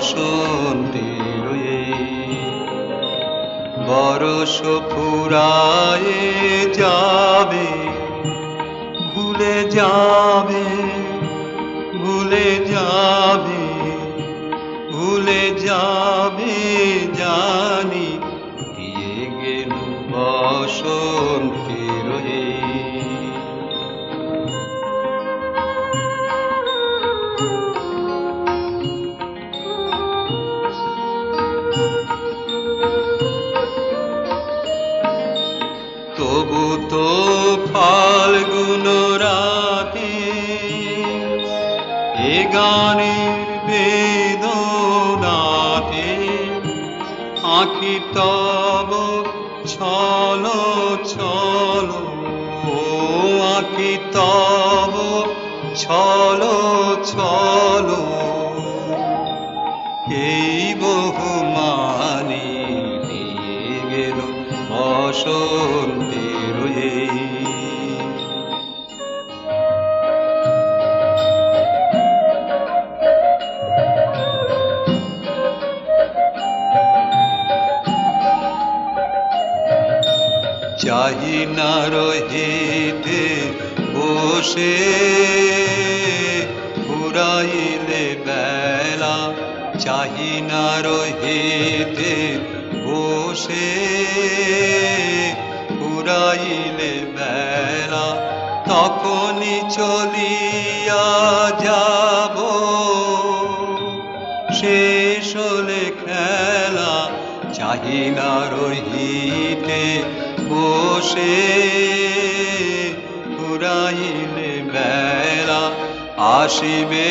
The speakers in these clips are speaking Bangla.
বসন্তের বরষ ফুরায়ে যাবে, ভুলে যাবে, ভুলে যাবে, ভুলে যাবে জানি, দিয়ে গেল বসন্তের তবু তো ফাল্গুন রাতে এ গানের বেদনাতে আঁখি তব ছলো ছলো, আঁখি তব ছলো ছলো, এই বহুমানে দিয়ে গেল বসন্তের চাহি না রহিতে বসে, ফুরাইলে বেলা, চাহি না রহিতে বসে, ফুরাইলে বেলা, তখনই চলিয়া যাব, শেষ হলে খেলা, চাহি না রহিতে বসে, ফুরাইলে বেলা, আসিবে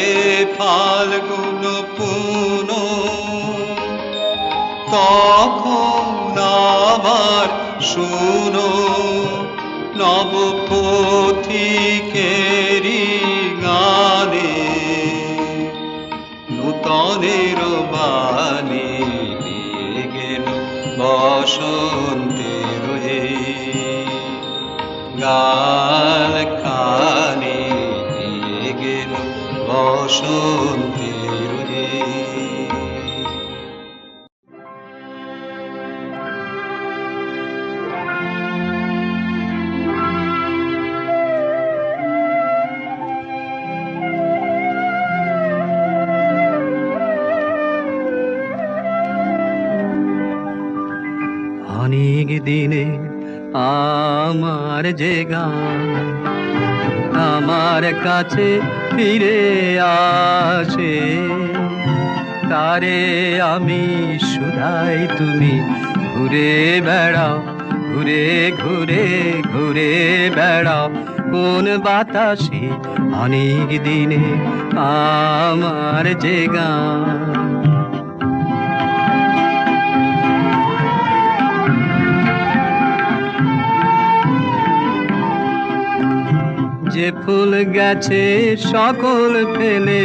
ফাল্গুন পুন, তখন আবার শুনো নব পথিকেরি গানে, নূতনের বাণী দিয়ে গেল বসন্তের গান খানি, দিয়ে গেল বসন্তের অনেক দিনে আমার যে গান আমার কাছে ফিরে আসে, তারে আমি শুধাই তুমি ঘুরে বেড়াও, ঘুরে ঘুরে ঘুরে বেড়াও কোন বাতাসে, অনেক দিনে আমার যে গান। যে ফুল গেছে সকল ফেলে,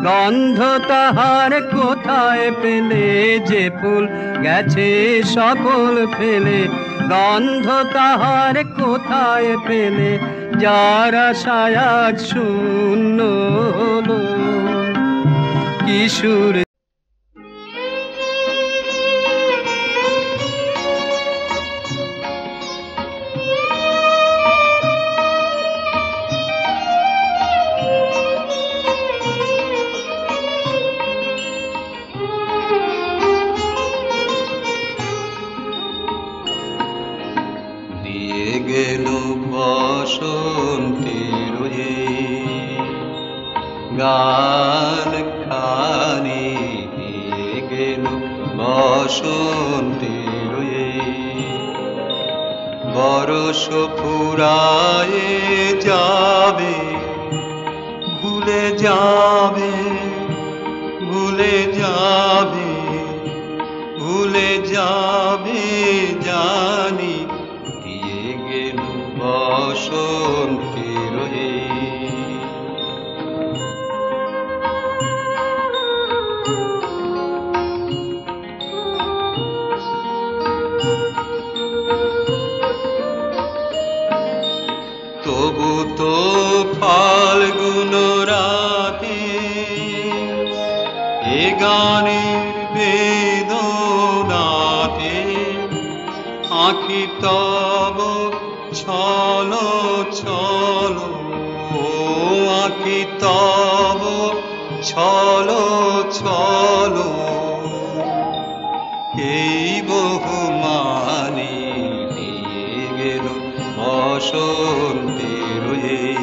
গন্ধ তাহার কোথায় পেলে, যে ফুল গেছে সকল ফেলে, গন্ধ তাহার কোথায় পেলে, যার আশায় আজ শূন্য হলো কিশোর। গেল বসন্তের গান খানি, দিয়ে গেল বসন্তের বরষ ফুরায়ে যাবে, ভুলে যাবে, ভুলে যাবে, ভুলে যাবে জানি, দিয়ে গেল বসন্তের তবু তো ফাল্গুন রাতে এ গানে আঁখি তব ছলো ছলো, আঁখি তব ছলো ছলো। এই বহুমানি নিয়ে গেল বসন্তের এই।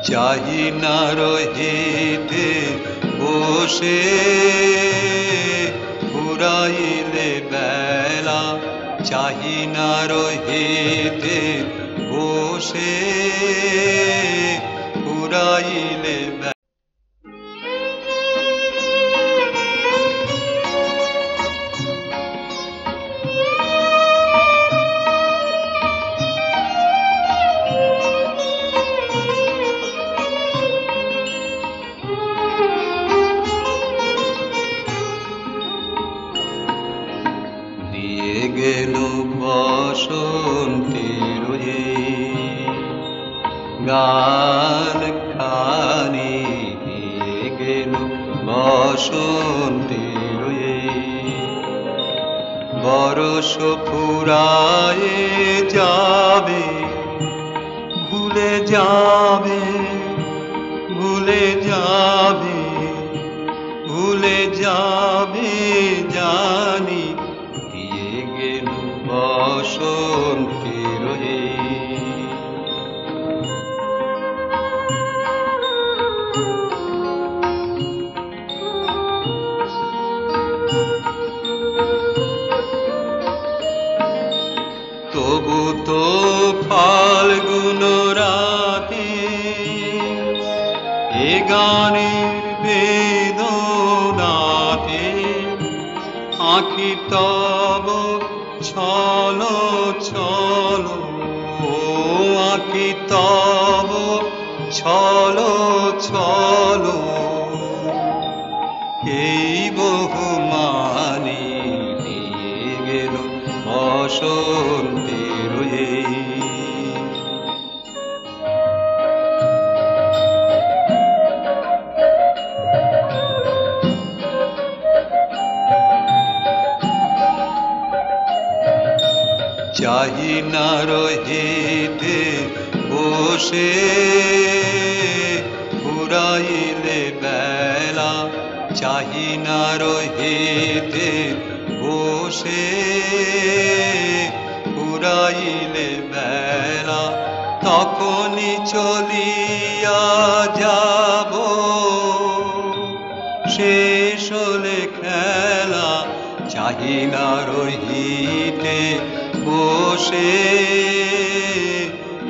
চাহি না রহিতে বসে ফুরাইলে বেলা, চাহি না রহিতে বসে ফুরাইলে বেলা। গেল বসন্তের গান খানি, দিয়ে গেল বসন্তের বরষ ফুরায়ে যাবে, ভুলে যাবে, ভুলে যাবে, ভুলে যাবে জানি, বসন্তের তবু তো ফাল্গুন রাতে এ গানের বেদনাতে আঁখি তব ছলো ছলো, আঁখি তব ছলো ছলো। এই বহুমানি নিয়ে গেল বসন্তের এই। চাহি না রহিতে বসে ফুরাইলে বেলা, চাহি না রহিতে বসে ফুরাইলে বেলা। তখনই চলিয়া যাব শেষ হলে খেলা, চাহি না রহিতে বসে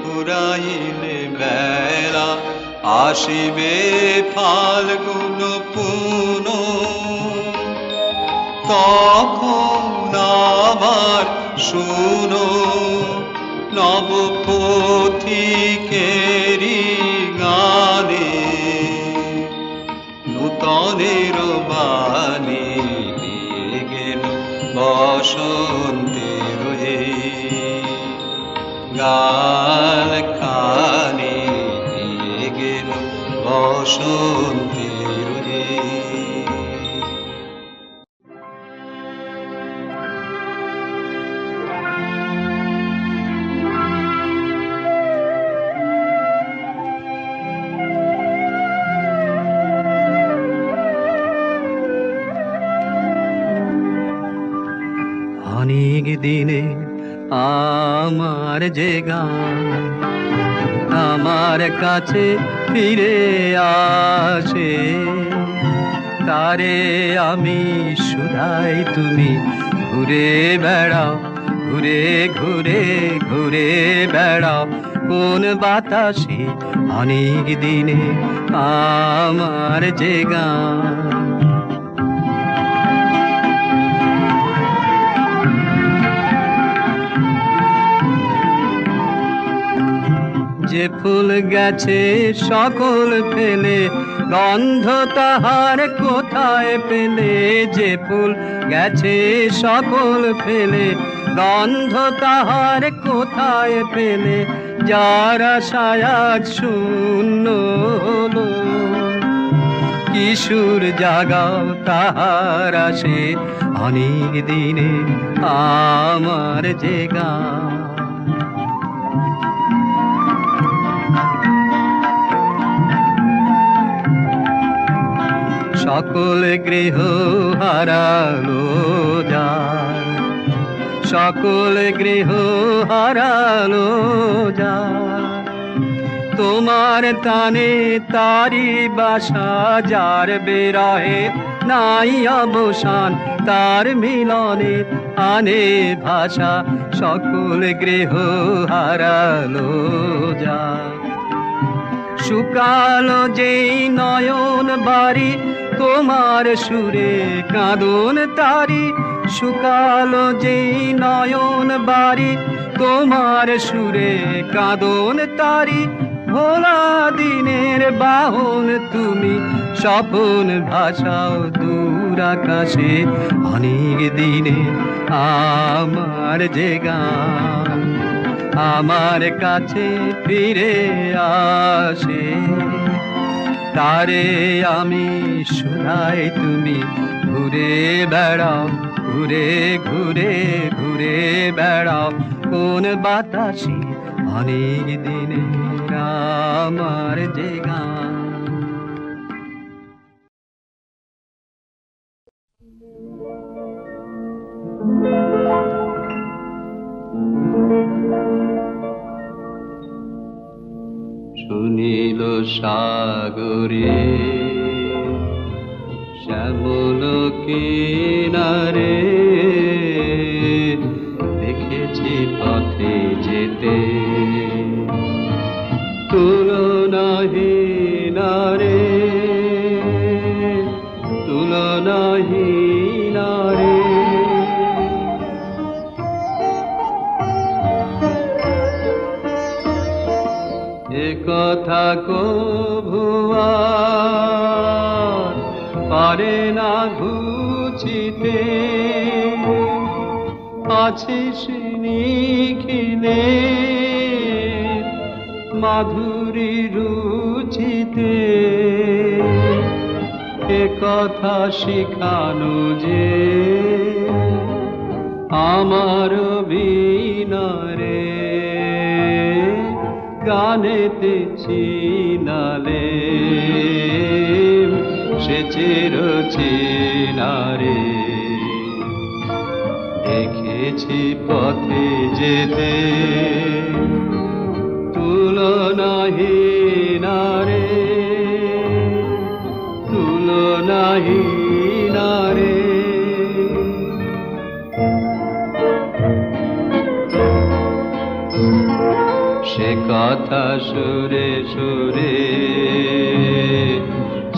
ফুরাইলে বেলা। আসিবে ফাল্গুন পুন, তখন আবার শুনো নব পথিকেরি গানে, নূতনের বাণী দিয়ে গেল বসন্তের গান খানি, দিয়ে গেল বসন্তের অনেক দিনে আমার যে গান আমার কাছে ফিরে আসে, তারে আমি শুধাই তুমি ঘুরে বেড়াও, ঘুরে ঘুরে ঘুরে বেড়াও কোন বাতাসে। অনেক দিনে আমার যে গান যে ফুল গেছে সকল ফেলে গন্ধ তাহার কোথায় পেলে, যে ফুল গেছে সকল ফেলে। গন্ধ তাহার কোথায় পেলে, যার আশায় আজ শূন্য হলো। কিশোর জাগাও তাহার আসে, অনেক দিনে আমার যে গান। সকল গৃহ হারালো যার, সকল গৃহ হারালো যার। তোমার টানে তারি বাসা, যার বিরহে নাই অবসান, তার মিলনে আনে ভাষা। সকল গৃহ হারালো যার। শুকালো যেই নয়ন বাড়ি, তোমার সুরে কাঁদন তারি। শুকালো যেই নয়ন বাড়ি, তোমার সুরে কাঁদন তারি। ভোলা দিনের বাহন তুমি, স্বপন ভাষাও দূর আকাশে। অনেক দিনে আমার যে গান আমার কাছে ফিরে আসে, তারে আমি শুধাই তুমি ঘুরে বেড়াও, ঘুরে ঘুরে ঘুরে বেড়াও কোন বাতাসে। অনেক দিনে আমার যে গান। সুনীল সাগরে শ্যামল কিনারে, দেখেছি পথে যেতে তুলনাহীন রে, তুলনাহীন রে। এ কথা কভু আর পারে না ঘুচিতে, আছিস নিখিলে মাধুরী রুচিতে। এ কথা শিখানো যে আমার বিনারে, গানেতে চিনালে সে চির চিনারে। দেখেছি পথে যেতে তুলনাহীন রে, তুলনাহীন রে। সে কথা সুরে সুরে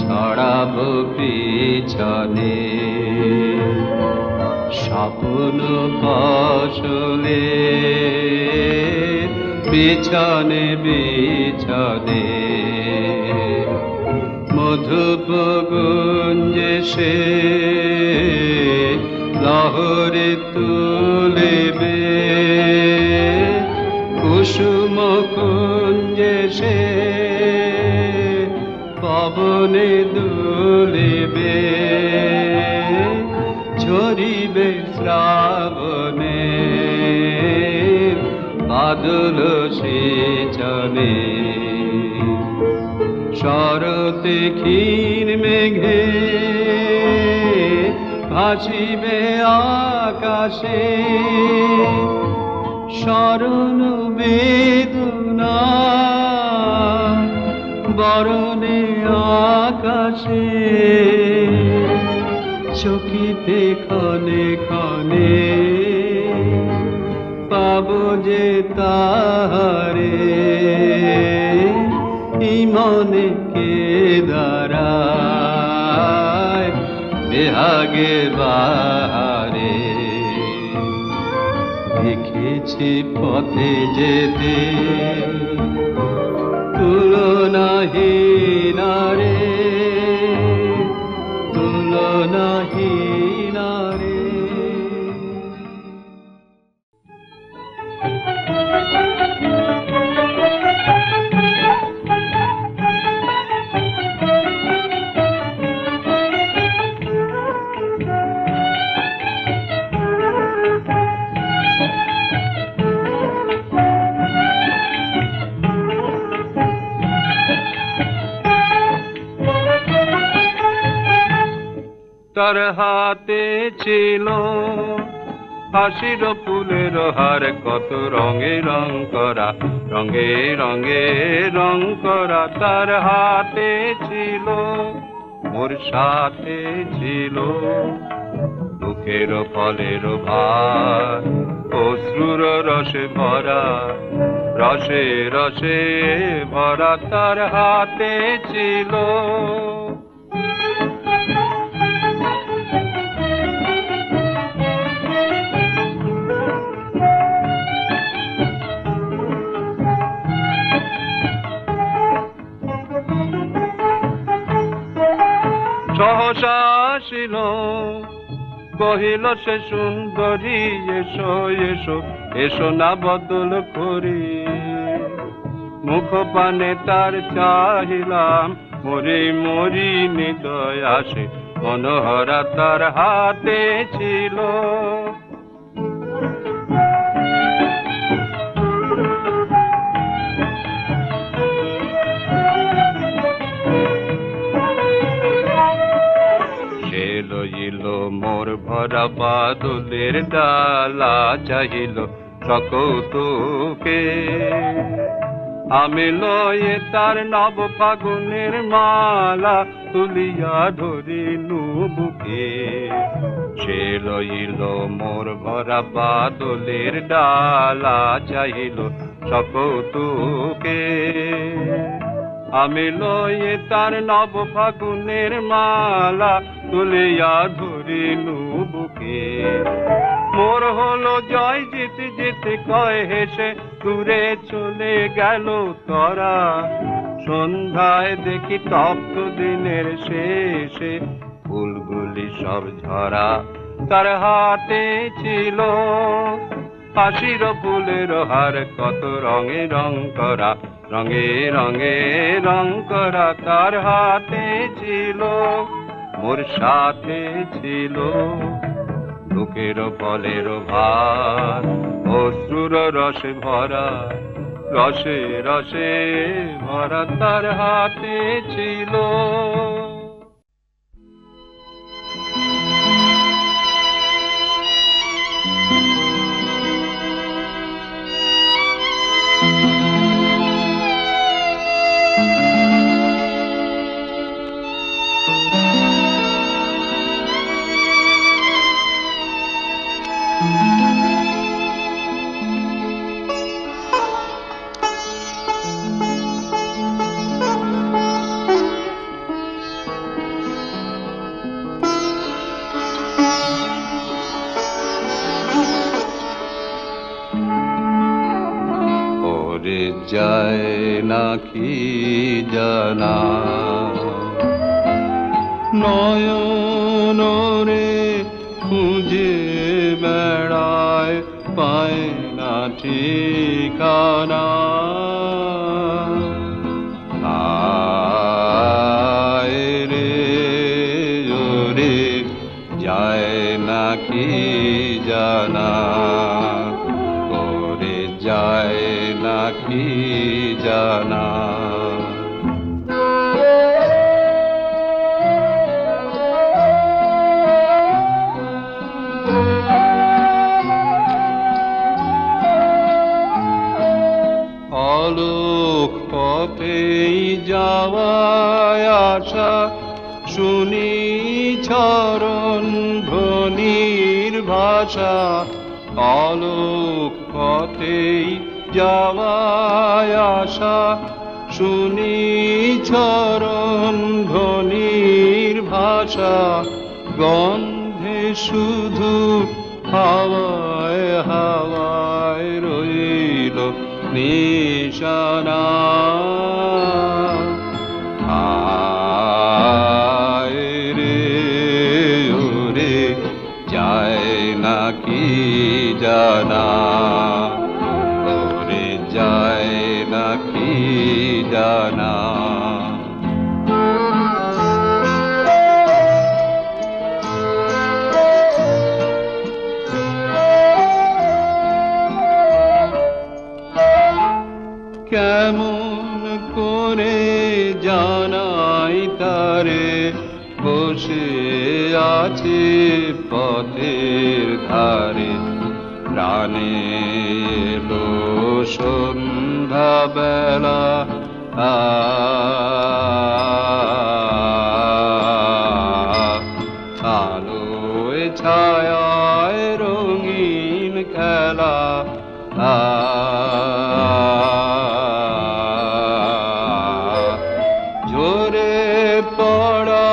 ছড়াবো পিছনে, স্বপ্ন ফসলে পিছনে পিছনে। মধুপ গুঞ্জে সে লহরে তুলিবে, কুসুম কুঞ্জে সে পবনে দুলিবে। ঝরিবে শ্রাবণে বাদল সেচনে, শরতে ক্ষীণ মেঘে ভাসিবে আকাশে। শরণ বেদনা বরণে আকাশে, চকিতে ক্ষণে ক্ষণে পাব যে তাহারে। মনে কে দাঁড়ায় বেহাগে বাহারে। দেখেছি পথে যেতে তুলনাহীন রে, নাহি নারে। তার হাতে ছিল হাসির ফুলের হার, কত রঙে রং করা, রঙে রঙে রং করা। তার হাতে ছিল, মোর সাথে ছিল বুকের ফলের ভার, অশ্রুর রসে ভরা, রসে রসে ভরা। তার হাতে ছিল সহসা আসিল, কহিল সে সুন্দরী, এসো এসো এসো না বদল করি। মুখ পানে তার চাহিলাম, মরি মরি হৃদয় আসে, মনোহরা তার হাতে ছিল। লইল মোর ভরা বাদলের ডালা, চাহিল সকৌতুকে। আমি লয়ে তার নব ফাগুনের মালা, তুলিয়া ধরিনু বুকে। সে লইল মোর ভরা বাদলের ডালা, চাহিল সকৌতুকে। আমি লয়ে তার নব ফাগুনের মালা, তুলিয়া ধরিনু বুকে। মোর হলো জয় জিতে জিতে কয় হেসে, দূরে চলে গেল তরা। সন্ধ্যায় দেখি তপ্ত দিনের শেষে, ফুলগুলি সব ঝরা। তার হাতে ছিল হাসির ফুলের হার, কত রঙে রং করা, রঙে রঙে রং করা। তার হাতে ছিল, মোর সাথে ছিল বুকের ফলের ভার, অশ্রুর রসে ভরা, রসে রসে ভরা। তার হাতে ছিল। যায় নাকি জানা, নয়ন রে খুঁজে বেড়ায়, পায় না ঠিকানা। আয় রে ওরে যায় নাকি জানা, ওরে যায় নাকি জানা। আলোক পথেই যাওয়ায় আশা, শুনি চরণ ধ্বনির ভাষা। আলোক পথেই যাওয়ায় আশা, শুনি চরণ ধ্বনির ভাষা। গন্ধে শুধু হাওয়ায় হাওয়ায় রইল নিশানা। আয় রে নাকি জানা, ওরে যায় নাকি জানা। কেমন করে জানাই তারে বসে আছে পথের ধারে, প্রাণে এলো সন্ধ্যা বেলা, আলোয় ছায়ায় রঙিন খেলা, ঝরে পড়া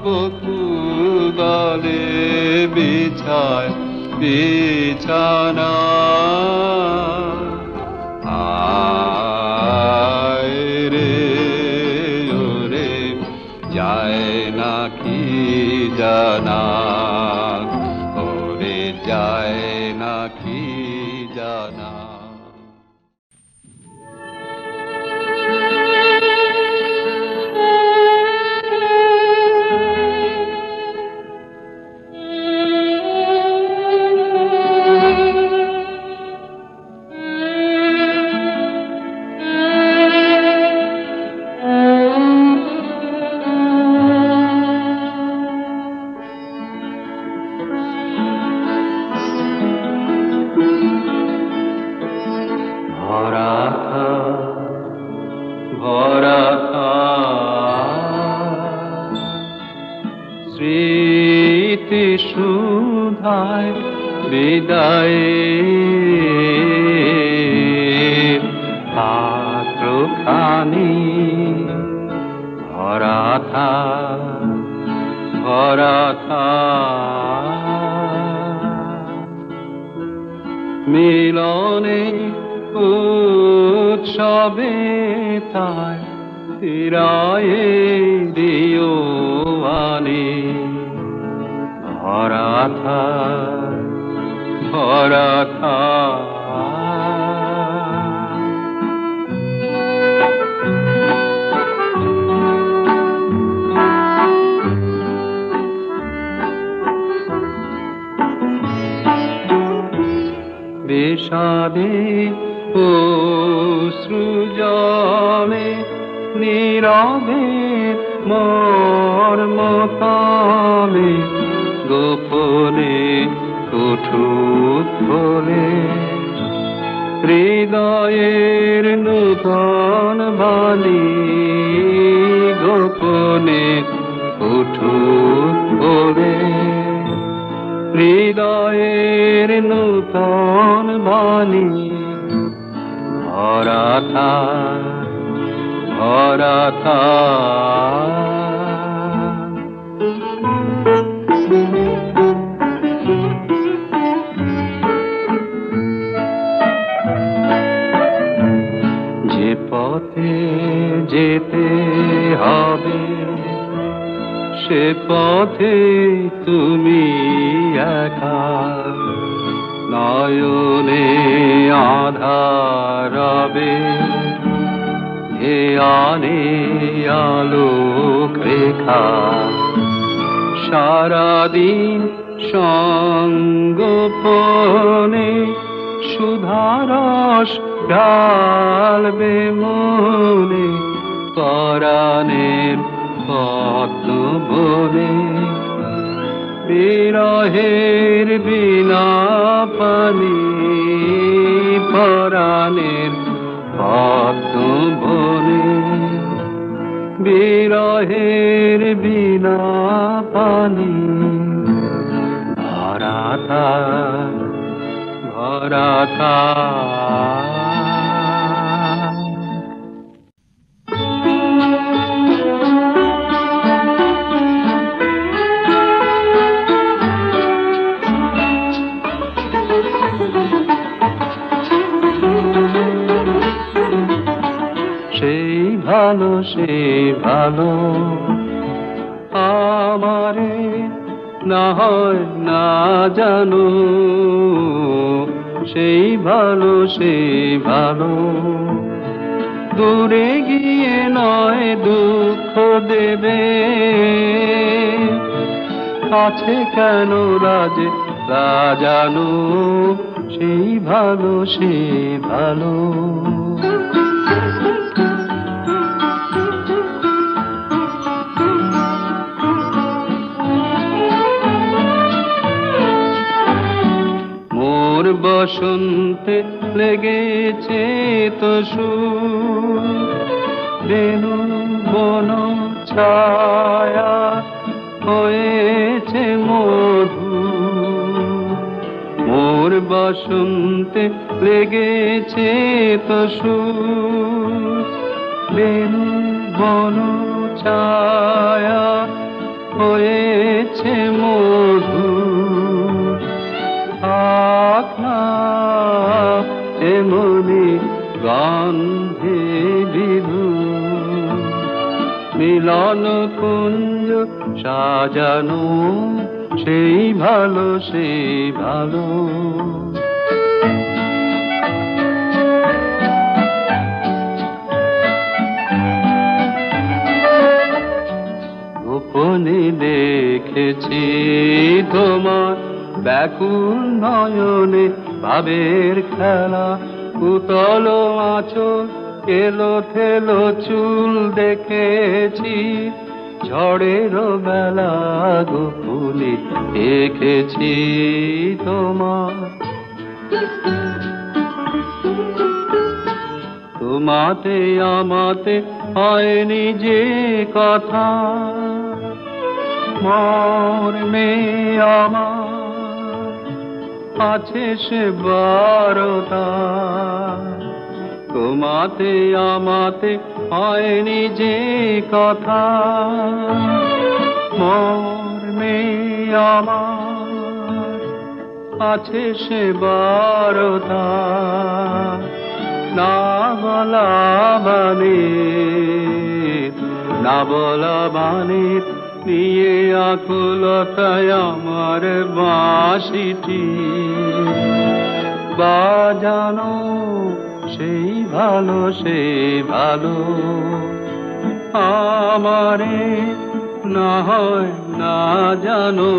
বকুলে বিছায় বিছানা, আয় রে ওরে যায় নাকি জানা, ওরে যায় নাকি জানা। স্মৃতি সুধায় বিদায়ের পাত্রখানি ভরা থাক ভরা থাক, মিলনে উৎসবে তাই ফিরায়ে দিও আনি, ভরা থাক ভরা থাক। বিষাদে অশ্রু জলে নীরবে মর্মতালে, গোপনে উঠুত বলে হৃদয়ের নূতন বাণী, গোপনে উঠুত বলে হৃদয়ের নূতন বাণী, ভরা থাক ভরা থাক। যে পথে যেতে হবে সে পথে তুমি একা, নয়নে আধার রবে ধ্যানে আলোক রেখা, সারাদিন সঙ্গোপনে সুধারস ঢালবে মনে, পরাণের পদ্ম বনে বিরহের বিনা পানি, পরাণের পদ্ম বনে বিরহের বিনা পানি, ভরা থাক ভরা থাক। সেই ভালো আমারে না হয় না জানো, সেই ভালো সেই ভালো। দূরে গিয়ে নয় দুঃখ দেবে, কাছে কেন রাজে রাজানো, সেই ভালো সেই ভালো। মোর বসন্তে লেগেছে তো সুর, বেনু বন ছায়া হয়েছে মধু। মোর বসন্তে লেগেছে তো সুর, বেনু বন ছায়া হয়েছে মধু। থাক না এমনি গন্ধে বিধু, মিলন কুঞ্জ সাজানো, সেই ভালো সেই ভালো। গোপনে দেখেছি তোমার ব্যাকুল নয়নে ভাবের খেলা, উতল আঁচল এলো থেলো চুল দেখেছি, ঝড়ের বেলা গোপনে দেখেছি তোমার। তোমাতে আমাতে হয়নি যে কথা, মর্মে আমার আছে সে বারতা। তোমাতে আমাতে হয়নি যে কথা, মর্মে আমার আছে সে বারতা। না বলা বাণী, না বলা বাণী নিয়ে আকুলতায় আমার বাঁশিটি বাজানো, সেই ভালো সেই ভালো। আমারে না হয় না জানো,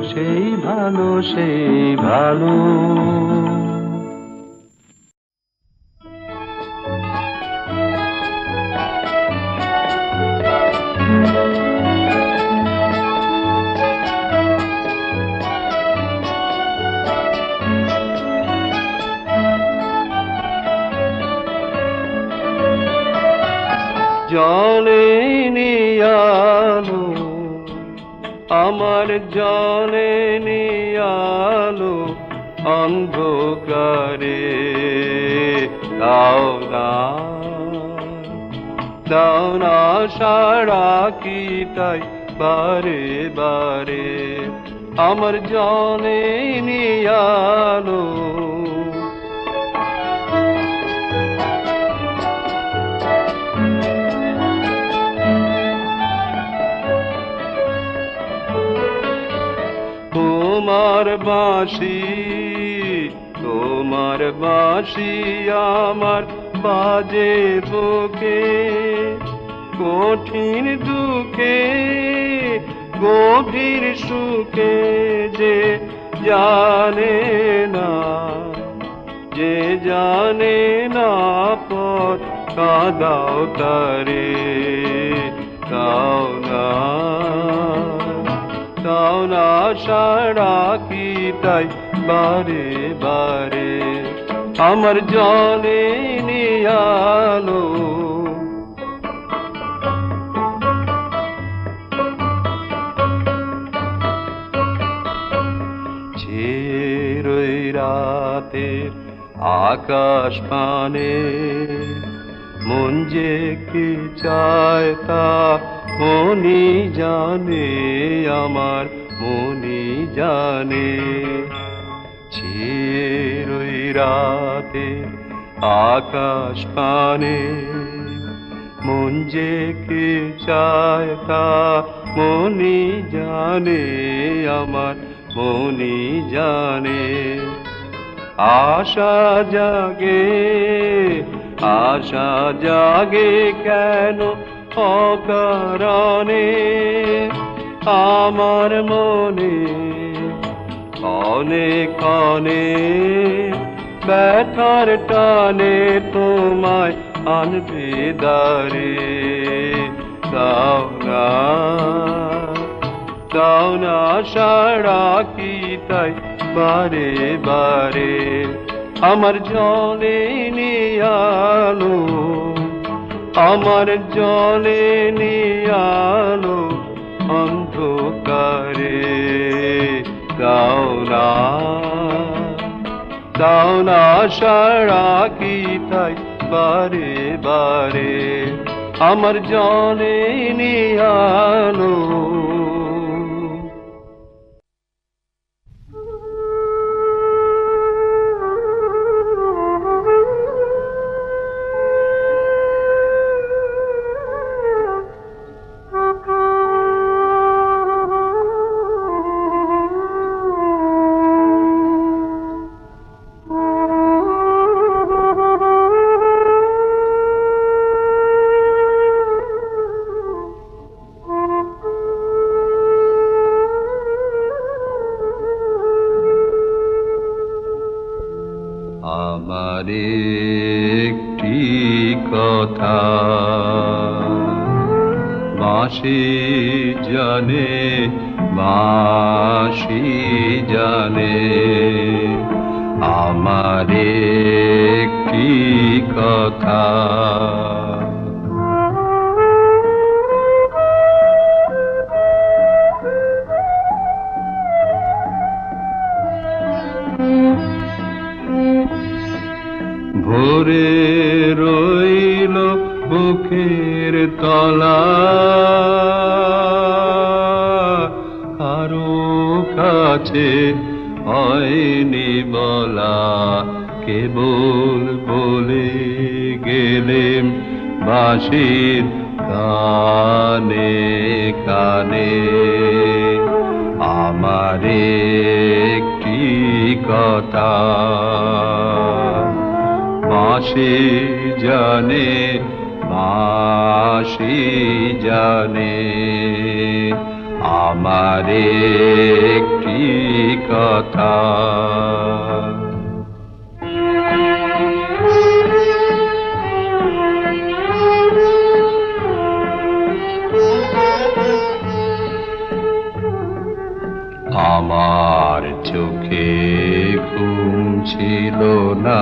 সেই ভালো সেই ভালো। জলে নিয়ালো আমার জলে নিয়ালো অন্ধকারে, দাও না দাও না সারা কি তাই বারে বারে, আমার জলে নিয়ালো। তোমার বাঁশি তোমার বাঁশি আমার বাজে বুকে, কঠিন দুঃখে গভীর সুখে, যে জানে না যে জানে না পথ কাদাও তারে, দাও না দাও না সারা কি তাই বারে বারে, আমার জলে নিয়ালো। ছেড়ই রাতের আকাশ পানে মন যে কি চায় তা মনি জানে, আমার মনি জানে। ছেড়ই রাতের আকাশ পানে মন যে কি চায় তা মনি জানে, আমার মনি জানে। আশা জাগে, আশা জাগে কেন অকারণে আমার মনে, কনে কনে ব্যথার টানে তোমায় আনবে দারে। দাও না, দাও না সাড়া কি তাই বারে বারে আমার জলে নিয়ালো, আমার জলে নিয়ালো অন্ধকারে। দাও না, দাও না সাড়া কি তাই বারে বারে আমার জলে নিয়ালো। আমার একটি কথা বাঁশি জানে, বাঁশি জানে। আমার একটি কথা ভরে রইল বুকের তলা, কারো কাছে হয়নি বলা, কেবল বলে গেলেম বাঁশির কানে কানে। আমার একটি কথা বাঁশি জানে, বাঁশি জানে। আমার একটি কথা আমার চোখে ঘুম ছিল না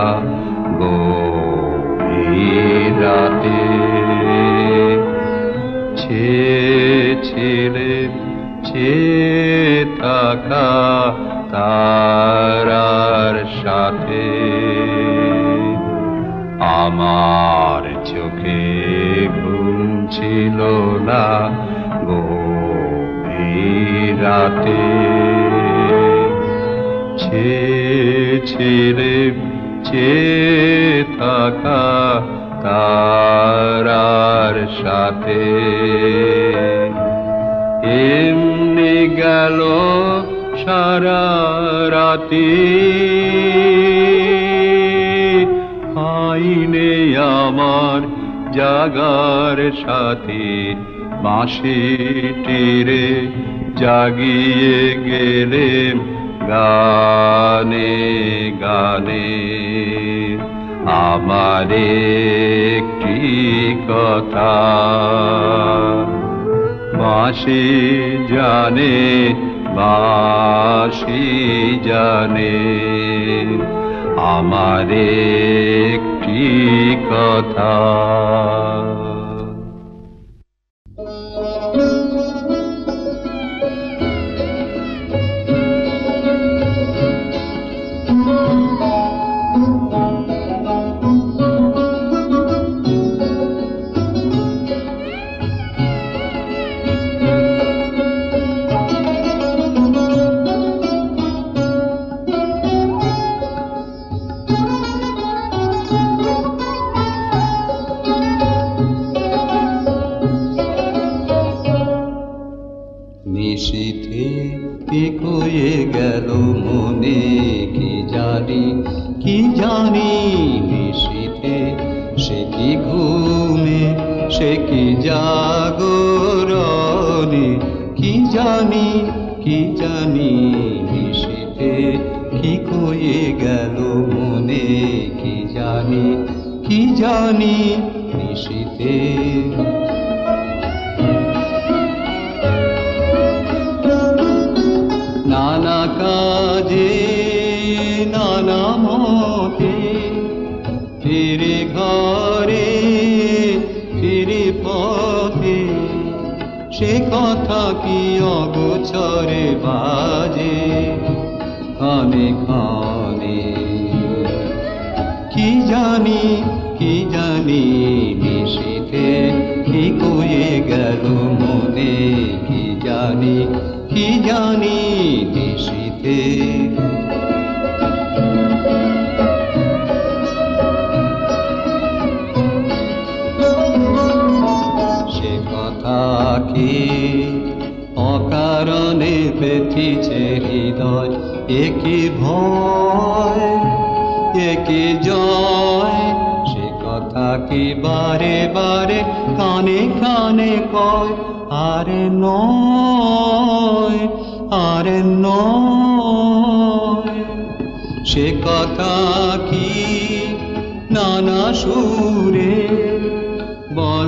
গভীর রাতে, ছেলে থাকা তারার সাথে। আমার চোখে ঘুম ছিল না গভীর রাতে, ছেলে থাকা তারার সাথে। এমনি গেল সারা রাতি, আইনে আমার জাগার সাথী। বাঁশিটিরে জাগিয়ে গেলেম গানে গানে। আমার একটি কথা বাঁশি জানে, বাঁশি জানে। আমার একটি কথা নিশীথে কি কয়ে গেল মনে কি জানি নিশীথে সে কি ঘুমে সে কি জাগরণে কি জানি নিশীথে কি কয়ে গেল মনে কি জানি নিশীথে নানা কাজে নানা মতে ফিরে ঘরে ফিরে পথে সে কথা কি অগোচরে বাজে কানে কানে কি জানি নিশীথে কি কয়ে গেল মনে কি জানি নিশীথে সে কথা কি অকারণে ব্যথিছে হৃদয় একি ভয় একি জয় সে কথা কি বারে বারে কানে কানে কয় আরে নয় সে কথা কি নানা সুরে বলে